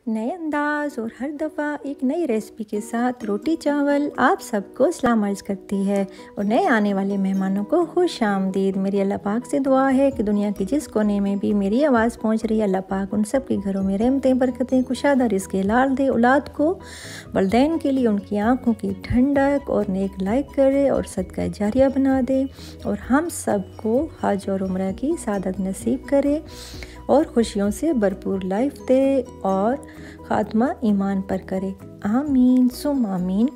नए अंदाज और हर दफ़ा एक नई रेसिपी के साथ रोटी चावल आप सबको सलाम अर्ज़ करती है और नए आने वाले मेहमानों को खुश आमदीद। मेरी अल्लाह पाक से दुआ है कि दुनिया के जिस कोने में भी मेरी आवाज़ पहुंच रही है, अल्लाह पाक उन सब के घरों में रहमतें बरकतें कुशादा रिज़्क़ लाल दे, औलाद को वलदैन के लिए उनकी आँखों की ठंडक और नेक लायक करे और सदका जारिया बना दे और हम सबको हज और उम्रा की सादत नसीब करे और खुशियों से भरपूर लाइफ दे और ख़ात्मा ईमान पर करे। आमीन सुम आमीन।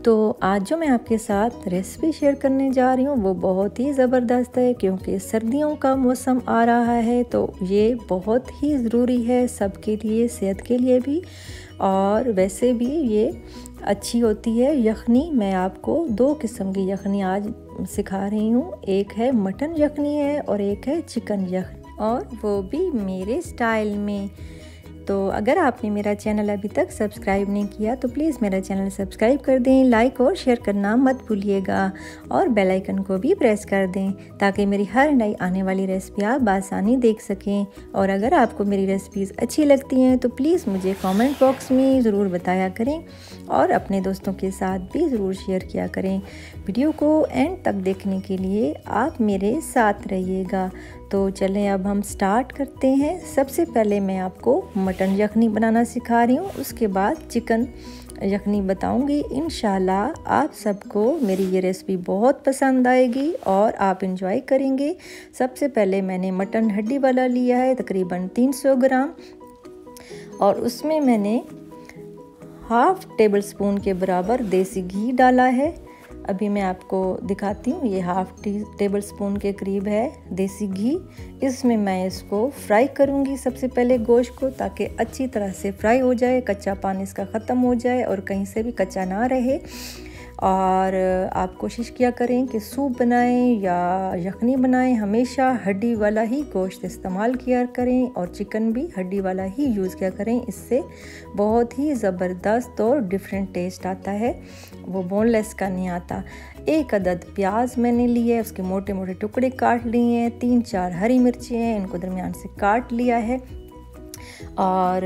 तो आज जो मैं आपके साथ रेसिपी शेयर करने जा रही हूँ वो बहुत ही ज़बरदस्त है, क्योंकि सर्दियों का मौसम आ रहा है तो ये बहुत ही ज़रूरी है सबके लिए, सेहत के लिए भी और वैसे भी ये अच्छी होती है। यखनी मैं आपको दो किस्म की यखनी आज सिखा रही हूँ, एक है मटन यखनी है और एक है चिकन यखनी, और वो भी मेरे स्टाइल में। तो अगर आपने मेरा चैनल अभी तक सब्सक्राइब नहीं किया तो प्लीज़ मेरा चैनल सब्सक्राइब कर दें, लाइक और शेयर करना मत भूलिएगा और बेल आइकन को भी प्रेस कर दें ताकि मेरी हर नई आने वाली रेसिपी आप आसानी देख सकें। और अगर आपको मेरी रेसिपीज़ अच्छी लगती हैं तो प्लीज़ मुझे कमेंट बॉक्स में ज़रूर बताया करें और अपने दोस्तों के साथ भी ज़रूर शेयर किया करें। वीडियो को एंड तक देखने के लिए आप मेरे साथ रहिएगा। तो चलें अब हम स्टार्ट करते हैं। सबसे पहले मैं आपको मटन यखनी बनाना सिखा रही हूँ, उसके बाद चिकन यखनी बताऊँगी। इंशाल्लाह आप सबको मेरी ये रेसिपी बहुत पसंद आएगी और आप इंजॉय करेंगे। सबसे पहले मैंने मटन हड्डी वाला लिया है तकरीबन 300 ग्राम और उसमें मैंने हाफ़ टेबल स्पून के बराबर देसी घी डाला है। अभी मैं आपको दिखाती हूँ, ये हाफ़ टेबल स्पून के करीब है देसी घी। इसमें मैं इसको फ्राई करूँगी सबसे पहले गोश्त को, ताकि अच्छी तरह से फ्राई हो जाए, कच्चा पानी इसका ख़त्म हो जाए और कहीं से भी कच्चा ना रहे। और आप कोशिश किया करें कि सूप बनाएं या यखनी बनाएं, हमेशा हड्डी वाला ही गोश्त इस्तेमाल किया करें और चिकन भी हड्डी वाला ही यूज़ किया करें। इससे बहुत ही ज़बरदस्त और डिफरेंट टेस्ट आता है, वो बोनलेस का नहीं आता। एक अदद प्याज मैंने लिए है, उसके मोटे मोटे टुकड़े काट लिए हैं। 3-4 हरी मिर्ची हैं, इनको दरमियान से काट लिया है। और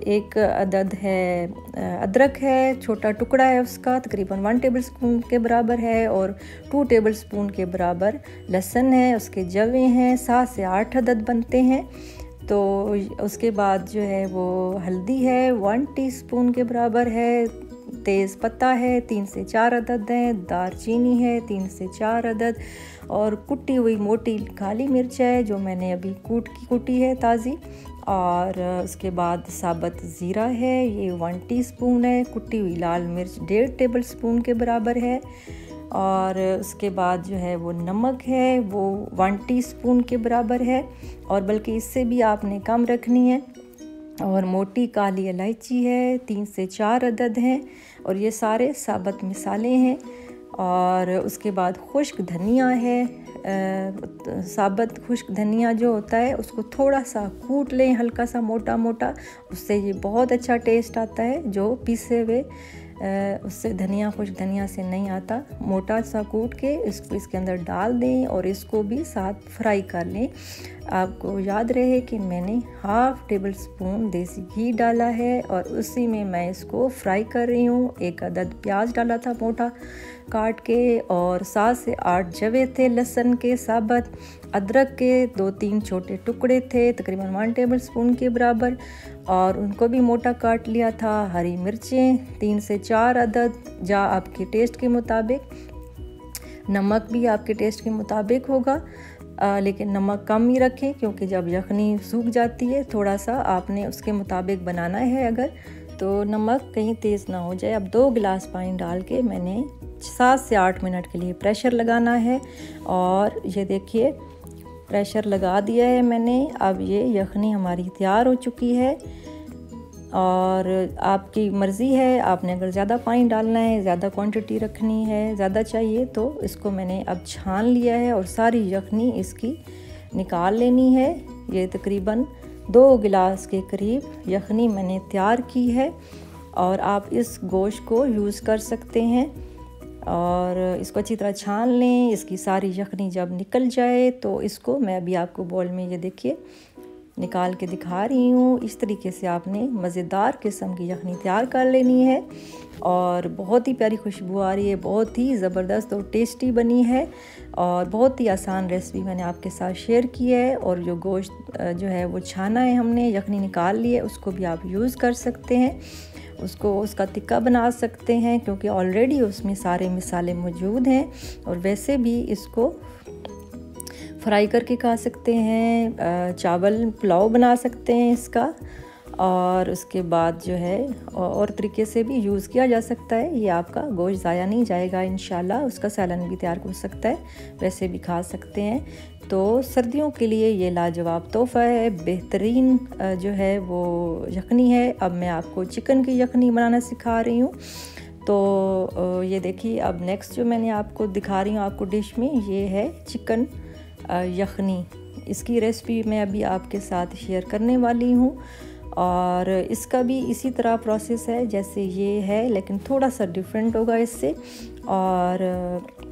एक अदद है अदरक है, छोटा टुकड़ा है उसका, तकरीबन 1 टेबल स्पून के बराबर है। और 2 टेबल स्पून के बराबर लहसुन है, उसके जवे हैं, 7 से 8 अदद बनते हैं। तो उसके बाद जो है वो हल्दी है 1 टीस्पून के बराबर है, तेज़ पत्ता है 3 से 4 अदद हैं, दारचीनी है 3 से 4 अदद और कुटी हुई मोटी काली मिर्च है जो मैंने अभी कुटी है ताज़ी। और उसके बाद साबुत ज़ीरा है, ये 1 टीस्पून है। कुटी हुई लाल मिर्च 1.5 टेबल स्पून के बराबर है। और उसके बाद जो है वो नमक है, वो 1 टीस्पून के बराबर है और बल्कि इससे भी आपने कम रखनी है। और मोटी काली इलायची है 3 से 4 अदद हैं और ये सारे साबुत मसाले हैं। और उसके बाद खुश्क धनिया है, साबुत खुश्क धनिया जो होता है उसको थोड़ा सा कूट लें, हल्का सा मोटा मोटा, उससे ये बहुत अच्छा टेस्ट आता है। जो पीसे हुए उससे धनिया खुश्क धनिया से नहीं आता। मोटा सा कूट के इसको इसके अंदर डाल दें और इसको भी साथ फ्राई कर लें। आपको याद रहे कि मैंने हाफ़ टेबल स्पून देसी घी डाला है और उसी में मैं इसको फ्राई कर रही हूँ। एक अदद प्याज डाला था मोटा काट के और 7 से 8 जवे थे लहसुन के साबुत, अदरक के 2-3 छोटे टुकड़े थे तकरीबन 1 टेबल स्पून के बराबर और उनको भी मोटा काट लिया था। हरी मिर्चें 3 से 4 अदद, जा आपके टेस्ट के मुताबिक। नमक भी आपके टेस्ट के मुताबिक होगा, लेकिन नमक कम ही रखें क्योंकि जब यखनी सूख जाती है थोड़ा सा आपने उसके मुताबिक बनाना है, अगर तो नमक कहीं तेज़ ना हो जाए। अब 2 गिलास पानी डाल के मैंने 7 से 8 मिनट के लिए प्रेशर लगाना है और ये देखिए प्रेशर लगा दिया है मैंने। अब ये यखनी हमारी तैयार हो चुकी है और आपकी मर्ज़ी है, आपने अगर ज़्यादा पानी डालना है, ज़्यादा क्वांटिटी रखनी है, ज़्यादा चाहिए तो इसको मैंने अब छान लिया है और सारी यखनी इसकी निकाल लेनी है। ये तकरीबन 2 गिलास के करीब यखनी मैंने तैयार की है और आप इस गोश्त को यूज़ कर सकते हैं और इसको अच्छी तरह छान लें। इसकी सारी यखनी जब निकल जाए तो इसको मैं अभी आपको बोल में ये देखिए निकाल के दिखा रही हूँ। इस तरीके से आपने मज़ेदार किस्म की यखनी तैयार कर लेनी है और बहुत ही प्यारी खुशबू आ रही है, बहुत ही ज़बरदस्त और टेस्टी बनी है और बहुत ही आसान रेसिपी मैंने आपके साथ शेयर की है। और जो गोश्त जो है वो छाना है, हमने यखनी निकाल ली है, उसको भी आप यूज़ कर सकते हैं, उसका टिक्का बना सकते हैं क्योंकि ऑलरेडी उसमें सारे मसाले मौजूद हैं। और वैसे भी इसको फ्राई करके खा सकते हैं, चावल पुलाव बना सकते हैं इसका, और उसके बाद जो है और तरीके से भी यूज़ किया जा सकता है। ये आपका गोश्त ज़ाया नहीं जाएगा इंशाल्लाह। उसका सैलन भी तैयार हो सकता है, वैसे भी खा सकते हैं। तो सर्दियों के लिए ये लाजवाब तोहफ़ा है, बेहतरीन जो है वो यखनी है। अब मैं आपको चिकन की यखनी बनाना सिखा रही हूँ। तो ये देखिए, अब नेक्स्ट जो मैंने आपको दिखा रही हूँ आपको डिश में, ये है चिकन यखनी। इसकी रेसिपी मैं अभी आपके साथ शेयर करने वाली हूँ और इसका भी इसी तरह प्रोसेस है जैसे ये है, लेकिन थोड़ा सा डिफरेंट होगा इससे। और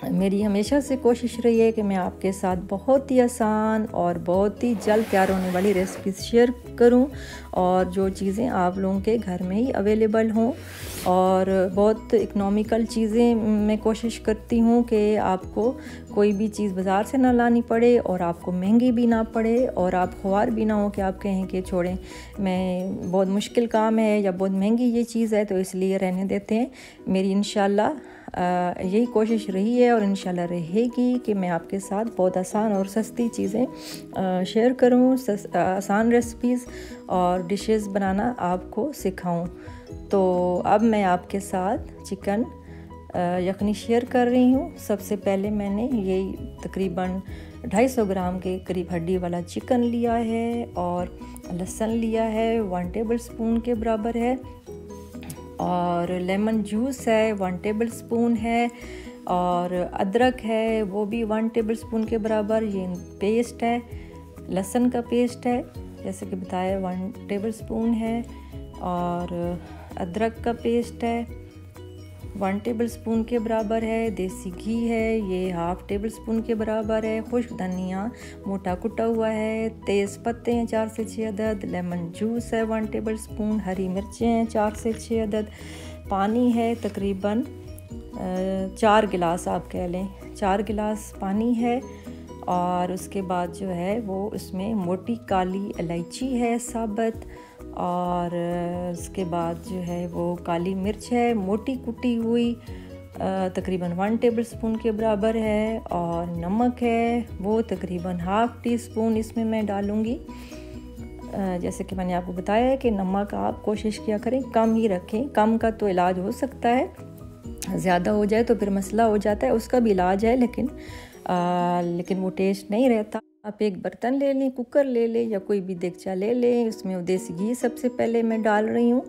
मेरी हमेशा से कोशिश रही है कि मैं आपके साथ बहुत ही आसान और बहुत ही जल्द तैयार होने वाली रेसिपीज़ शेयर करूं और जो चीज़ें आप लोगों के घर में ही अवेलेबल हों। और बहुत इकोनॉमिकल चीज़ें मैं कोशिश करती हूं कि आपको कोई भी चीज़ बाज़ार से ना लानी पड़े और आपको महंगी भी ना पड़े और आप ख्वार भी ना हो कि आप कहें कि छोड़ें, मैं बहुत मुश्किल काम है या बहुत महंगी ये चीज़ है तो इसलिए रहने देते हैं। मेरी इंशाल्लाह यही कोशिश रही है और इंशाल्लाह रहेगी कि मैं आपके साथ बहुत आसान और सस्ती चीज़ें शेयर करूं, आसान रेसिपीज़ और डिशेस बनाना आपको सिखाऊं। तो अब मैं आपके साथ चिकन यखनी शेयर कर रही हूं। सबसे पहले मैंने ये तकरीबन 250 ग्राम के करीब हड्डी वाला चिकन लिया है और लहसुन लिया है 1 टेबल स्पून के बराबर है, और लेमन जूस है 1 टेबल स्पून है, और अदरक है वो भी 1 टेबल स्पून के बराबर। ये पेस्ट है, लहसुन का पेस्ट है जैसे कि बताया 1 टेबल स्पून है, और अदरक का पेस्ट है 1 टेबल स्पून के बराबर है। देसी घी है ये 1/2 टेबल स्पून के बराबर है। खुश्क धनिया मोटा कुटा हुआ है, तेज़ पत्ते हैं 4 से 6 अदद, लेमन जूस है 1 टेबल स्पून, हरी मिर्चें हैं 4 से 6 अदद, पानी है तकरीबन 4 गिलास आप कह लें, 4 गिलास पानी है। और उसके बाद जो है वो उसमें मोटी काली इलायची है साबुत, और उसके बाद जो है वो काली मिर्च है मोटी कुटी हुई तकरीबन 1 टेबल स्पून के बराबर है, और नमक है वो तकरीबन 1/2 टी स्पून इसमें मैं डालूँगी। जैसे कि मैंने आपको बताया है कि नमक आप कोशिश किया करें कम ही रखें, कम का तो इलाज हो सकता है, ज़्यादा हो जाए तो फिर मसला हो जाता है, उसका भी इलाज है, लेकिन वो टेस्ट नहीं रहता। आप एक बर्तन ले लें, कुकर ले लें या कोई भी देगचा ले लें, उसमें देसी घी सबसे पहले मैं डाल रही हूँ,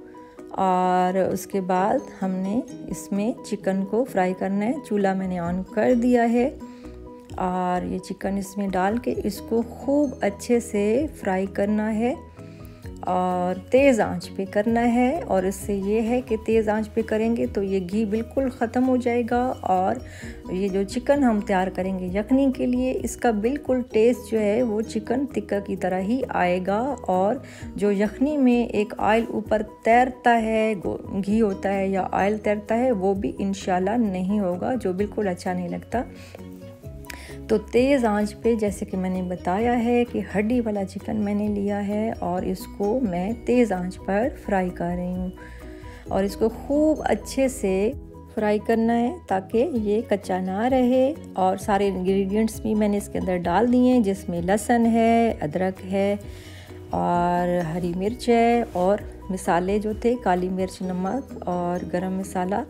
और उसके बाद हमने इसमें चिकन को फ्राई करना है। चूल्हा मैंने ऑन कर दिया है और ये चिकन इसमें डाल के इसको खूब अच्छे से फ्राई करना है और तेज़ आंच पे करना है। और इससे ये है कि तेज़ आंच पे करेंगे तो ये घी बिल्कुल ख़त्म हो जाएगा और ये जो चिकन हम तैयार करेंगे यखनी के लिए, इसका बिल्कुल टेस्ट जो है वो चिकन टिक्का की तरह ही आएगा। और जो यखनी में एक ऑयल ऊपर तैरता है, घी होता है या ऑयल तैरता है, वो भी इंशाल्लाह नहीं होगा, जो बिल्कुल अच्छा नहीं लगता। तो तेज़ आंच पे जैसे कि मैंने बताया है कि हड्डी वाला चिकन मैंने लिया है और इसको मैं तेज़ आंच पर फ्राई कर रही हूँ, और इसको खूब अच्छे से फ्राई करना है ताकि ये कच्चा ना रहे। और सारे इंग्रेडिएंट्स भी मैंने इसके अंदर डाल दिए हैं, जिसमें लहसुन है, अदरक है और हरी मिर्च है, और मसाले जो थे काली मिर्च, नमक और गरम मसाला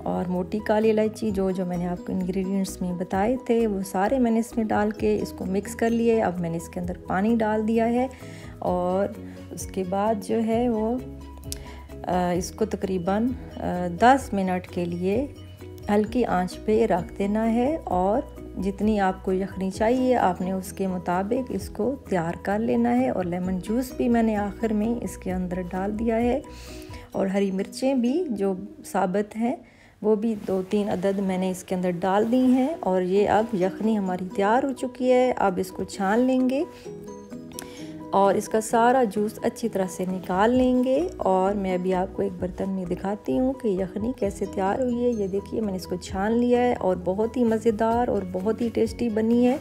और मोटी काली इलायची, जो मैंने आपको इंग्रेडिएंट्स में बताए थे वो सारे मैंने इसमें डाल के इसको मिक्स कर लिए। अब मैंने इसके अंदर पानी डाल दिया है और उसके बाद जो है वो इसको तकरीबन 10 मिनट के लिए हल्की आंच पे रख देना है, और जितनी आपको यखनी चाहिए आपने उसके मुताबिक इसको तैयार कर लेना है। और लेमन जूस भी मैंने आखिर में इसके अंदर डाल दिया है, और हरी मिर्चें भी जो साबुत हैं वो भी 2-3 अदद मैंने इसके अंदर डाल दी हैं। और ये अब यखनी हमारी तैयार हो चुकी है। अब इसको छान लेंगे और इसका सारा जूस अच्छी तरह से निकाल लेंगे। और मैं अभी आपको एक बर्तन में दिखाती हूँ कि यखनी कैसे तैयार हुई है। ये देखिए मैंने इसको छान लिया है और बहुत ही मज़ेदार और बहुत ही टेस्टी बनी है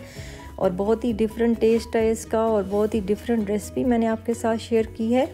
और बहुत ही डिफरेंट टेस्ट है इसका और बहुत ही डिफरेंट रेसिपी मैंने आपके साथ शेयर की है।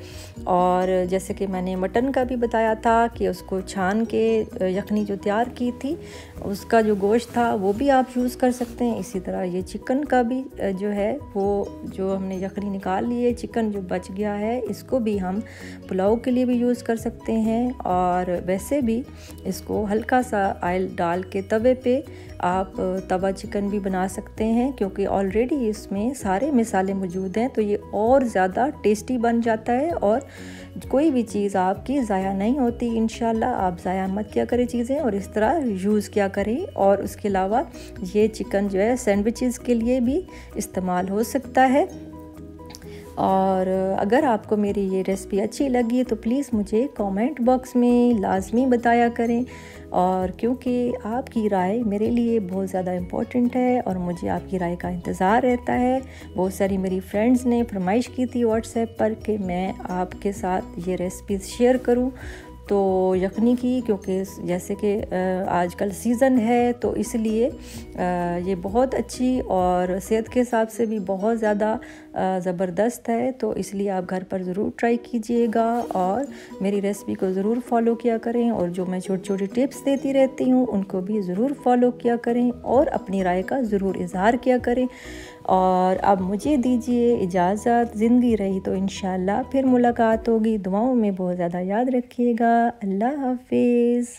और जैसे कि मैंने मटन का भी बताया था कि उसको छान के यखनी जो तैयार की थी उसका जो गोश्त था वो भी आप यूज़ कर सकते हैं। इसी तरह ये चिकन का भी जो है वो जो हमने यखनी निकाल ली है, चिकन जो बच गया है इसको भी हम पुलाव के लिए भी यूज़ कर सकते हैं। और वैसे भी इसको हल्का सा ऑयल डाल के तवे पे आप तवा चिकन भी बना सकते हैं, क्योंकि ऑलरेडी इसमें सारे मसाले मौजूद हैं तो ये और ज़्यादा टेस्टी बन जाता है और कोई भी चीज़ आपकी ज़ाया नहीं होती। इंशाल्लाह आप ज़ाया मत किया करें चीज़ें और इस तरह यूज़ किया करें। और उसके अलावा ये चिकन जो है सैंडविचेस के लिए भी इस्तेमाल हो सकता है। और अगर आपको मेरी ये रेसिपी अच्छी लगी तो प्लीज़ मुझे कमेंट बॉक्स में लाजमी बताया करें, और क्योंकि आपकी राय मेरे लिए बहुत ज़्यादा इम्पोर्टेंट है और मुझे आपकी राय का इंतज़ार रहता है। बहुत सारी मेरी फ्रेंड्स ने फरमाइश की थी व्हाट्सएप पर कि मैं आपके साथ ये रेसिपी शेयर करूं तो यखनी की, क्योंकि जैसे कि आजकल सीज़न है तो इसलिए ये बहुत अच्छी और सेहत के हिसाब से भी बहुत ज़्यादा ज़बरदस्त है। तो इसलिए आप घर पर ज़रूर ट्राई कीजिएगा और मेरी रेसिपी को ज़रूर फॉलो किया करें, और जो मैं छोटी छोटी टिप्स देती रहती हूँ उनको भी ज़रूर फॉलो किया करें और अपनी राय का ज़रूर इज़हार किया करें। और अब मुझे दीजिए इजाज़त। ज़िंदगी रही तो इंशाल्लाह फिर मुलाकात होगी। दुआओं में बहुत ज़्यादा याद रखिएगा। अल्लाह हाफिज़।